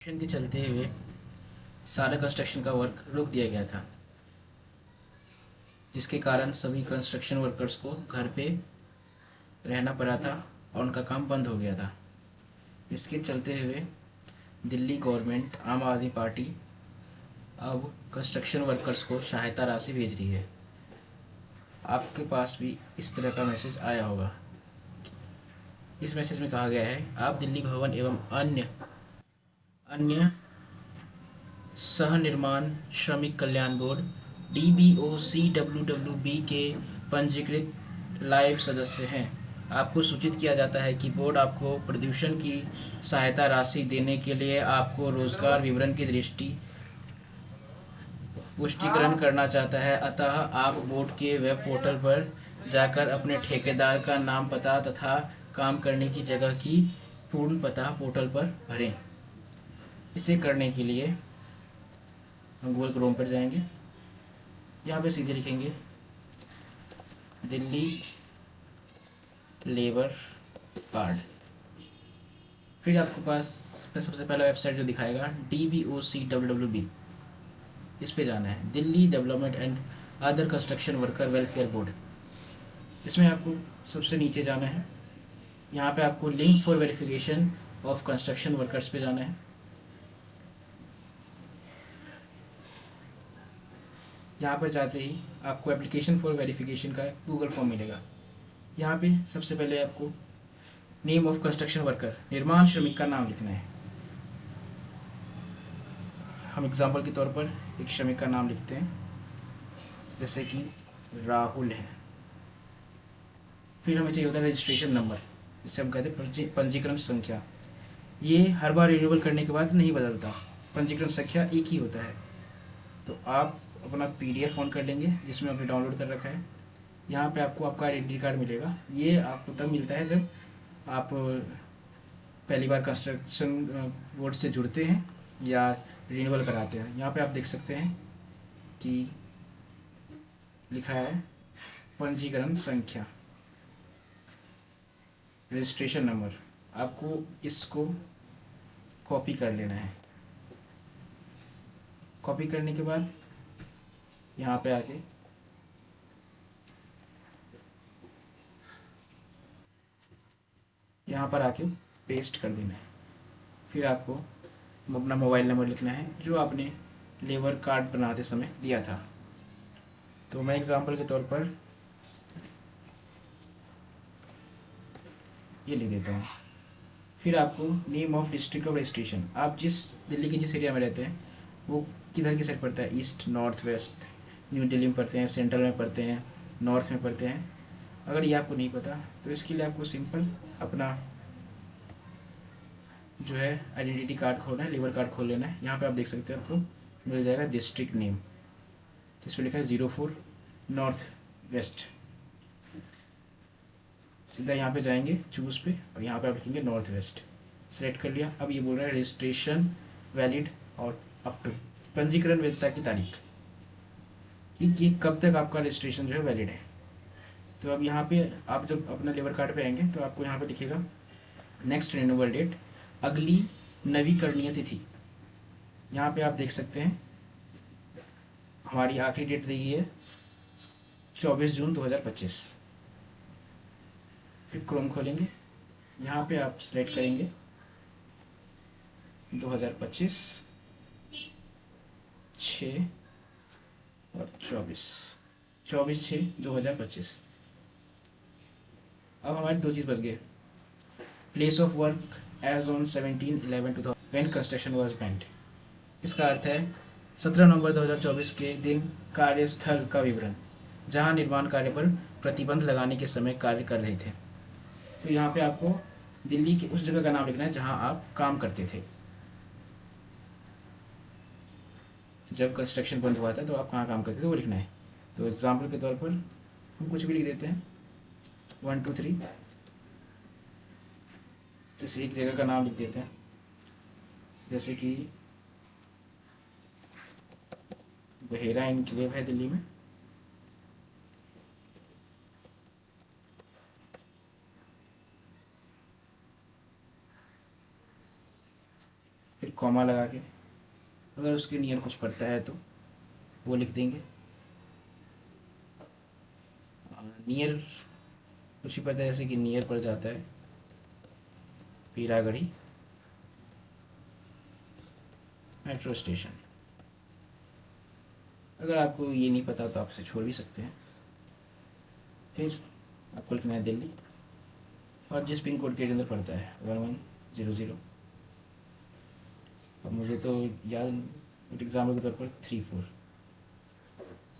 Construction के चलते हुए सारा कंस्ट्रक्शन का वर्क रोक दिया गया था, जिसके कारण सभी कंस्ट्रक्शन वर्कर्स को घर पे रहना पड़ा था और उनका काम बंद हो गया था। इसके चलते हुए दिल्ली गवर्नमेंट आम आदमी पार्टी अब कंस्ट्रक्शन वर्कर्स को सहायता राशि भेज रही है। आपके पास भी इस तरह का मैसेज आया होगा। इस मैसेज में कहा गया है, आप दिल्ली भवन एवं अन्य अन्य सह निर्माण श्रमिक कल्याण बोर्ड DBOCWWB के पंजीकृत लाइव सदस्य हैं। आपको सूचित किया जाता है कि बोर्ड आपको प्रदूषण की सहायता राशि देने के लिए आपको रोजगार विवरण की पुष्टिकरण करना चाहता है। अतः आप बोर्ड के वेब पोर्टल पर जाकर अपने ठेकेदार का नाम, पता तथा काम करने की जगह की पूर्ण पता पोर्टल पर भरें। इसे करने के लिए हम गूगल क्रोम पर जाएंगे। यहाँ पे सीधे लिखेंगे दिल्ली लेबर कार्ड। फिर आपके पास सबसे पहला वेबसाइट जो दिखाएगा DBOCWWB, इस पे जाना है, Delhi development and other construction worker welfare board. इसमें आपको सबसे नीचे जाना है। यहाँ पे आपको link for verification of construction workers पे जाना है। यहाँ पर जाते ही आपको एप्लीकेशन फॉर वेरिफिकेशन का गूगल फॉर्म मिलेगा। यहाँ पे सबसे पहले आपको नेम ऑफ कंस्ट्रक्शन वर्कर, निर्माण श्रमिक का नाम लिखना है। हम एग्जाम्पल के तौर पर एक श्रमिक का नाम लिखते हैं, जैसे कि राहुल है। फिर हमें चाहिए होता है रजिस्ट्रेशन नंबर, जिसे हम कहते हैं पंजीकरण संख्या। ये हर बार रिन्यूअल करने के बाद नहीं बदलता, पंजीकरण संख्या एक ही होता है। तो आप अपना PDF ऑन कर लेंगे जिसमें आपने डाउनलोड कर रखा है। यहाँ पे आपको आपका आइडेंटिटी कार्ड मिलेगा। ये आपको तब मिलता है जब आप पहली बार कंस्ट्रक्शन बोर्ड से जुड़ते हैं या रिन्यूअल कराते हैं। यहाँ पे आप देख सकते हैं कि लिखा है पंजीकरण संख्या, रजिस्ट्रेशन नंबर। आपको इसको कॉपी कर लेना है। कॉपी करने के बाद यहाँ पे आके यहाँ पर आके पेस्ट कर देना है। फिर आपको अपना मोबाइल नंबर लिखना है जो आपने लेबर कार्ड बनाते समय दिया था। तो मैं एग्जांपल के तौर पर ये लिख देता हूँ। फिर आपको name of district of registration, आप जिस दिल्ली के जिस एरिया में रहते हैं वो किधर की साइड पड़ता है, east, north, west, New Delhi में पढ़ते हैं, सेंट्रल में पढ़ते हैं, नॉर्थ में पढ़ते हैं। अगर ये आपको नहीं पता तो इसके लिए आपको सिंपल अपना जो है आइडेंटिटी कार्ड खोलना है, लेबर कार्ड खोल लेना है। यहाँ पे आप देख सकते हैं, आपको मिल जाएगा डिस्ट्रिक्ट नेम, जिस पर लिखा है 04 नॉर्थ वेस्ट। सीधा यहाँ पे जाएंगे चूज पे और यहाँ पे आप लिखेंगे नॉर्थ वेस्ट। सेलेक्ट कर लिया। अब ये बोल रहा है रजिस्ट्रेशन वैलिड और अप टू, पंजीकरण वैधता की तारीख, कि कब तक आपका रजिस्ट्रेशन जो है वैलिड है। तो अब यहाँ पे आप जब अपना लेबर कार्ड पे आएंगे तो आपको यहाँ पे लिखेगा नेक्स्ट रिन्यूअल डेट, अगली नवीकरणीय तिथि। यहाँ पे आप देख सकते हैं हमारी आखिरी डेट दी गई है 24 जून 2025। फिर क्रोम खोलेंगे, यहाँ पे आप सेलेक्ट करेंगे 2025 6 और 24/6/2025। अब हमारी दो चीज़ बच गए, place of work as on 17/11/2000 when construction was banned. इसका अर्थ है 17 नवंबर 2024 के दिन कार्यस्थल का विवरण, जहां निर्माण कार्य पर प्रतिबंध लगाने के समय कार्य कर रहे थे। तो यहाँ पे आपको दिल्ली की उस जगह का नाम लिखना है जहां आप काम करते थे। जब कंस्ट्रक्शन बंद हुआ था तो आप कहाँ काम करते थे वो लिखना है। तो एग्जाम्पल के तौर पर हम कुछ भी लिख देते हैं 1 2 3, किसी एक जगह का नाम लिख देते हैं, जैसे कि बहेरा इनक्लेव है दिल्ली में। फिर कॉमा लगा के, अगर उसके नियर कुछ पड़ता है तो वो लिख देंगे। नियर कुछ ही पता है, जैसे कि नियर पड़ जाता है पीरागढ़ी मेट्रो स्टेशन। अगर आपको ये नहीं पता तो आप इसे छोड़ भी सकते हैं। फिर आपको लिखना है दिल्ली, और जिस पिन कोड के अंदर पड़ता है 1100। अब मुझे तो याद एग्जाम्पल के तौर पर 34।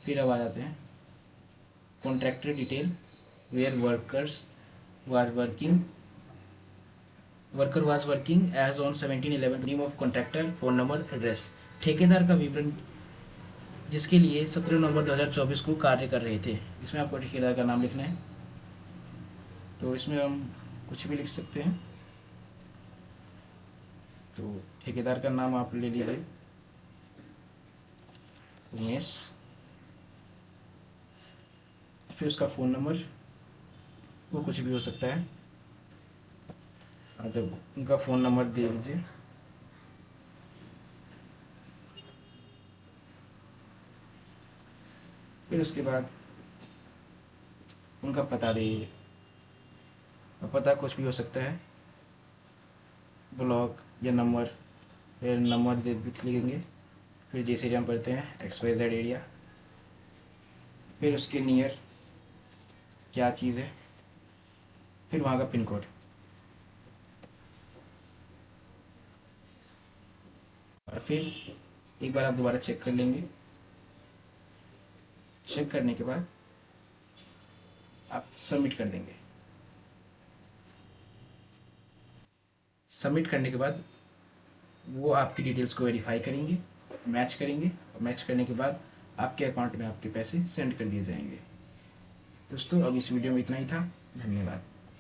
फिर अब आ जाते हैं contractor detail, where worker was working as on 17/11, name of contractor, phone number, address. ठेकेदार का विवरण जिसके लिए 17 नवंबर 2024 को कार्य कर रहे थे। इसमें आपको ठेकेदार का नाम लिखना है, तो इसमें हम कुछ भी लिख सकते हैं। तो ठेकेदार का नाम आप ले लीजिए उमेश, फिर उसका फ़ोन नंबर, वो कुछ भी हो सकता है, जब उनका फ़ोन नंबर दे दीजिए। फिर उसके बाद उनका पता दे दीजिए, और पता कुछ भी हो सकता है, ब्लॉक या नंबर, फिर नंबर दे लिख लेंगे। फिर जिस एरिया में पढ़ते हैं XYZ एरिया, फिर उसके नियर क्या चीज़ है, फिर वहाँ का पिन कोड। और फिर एक बार आप दोबारा चेक कर लेंगे। चेक करने के बाद आप सबमिट कर देंगे। सबमिट करने के बाद वो आपकी डिटेल्स को वेरीफाई करेंगे, मैच करेंगे, और मैच करने के बाद आपके अकाउंट में आपके पैसे सेंड कर दिए जाएंगे। दोस्तों अब इस वीडियो में इतना ही था। धन्यवाद।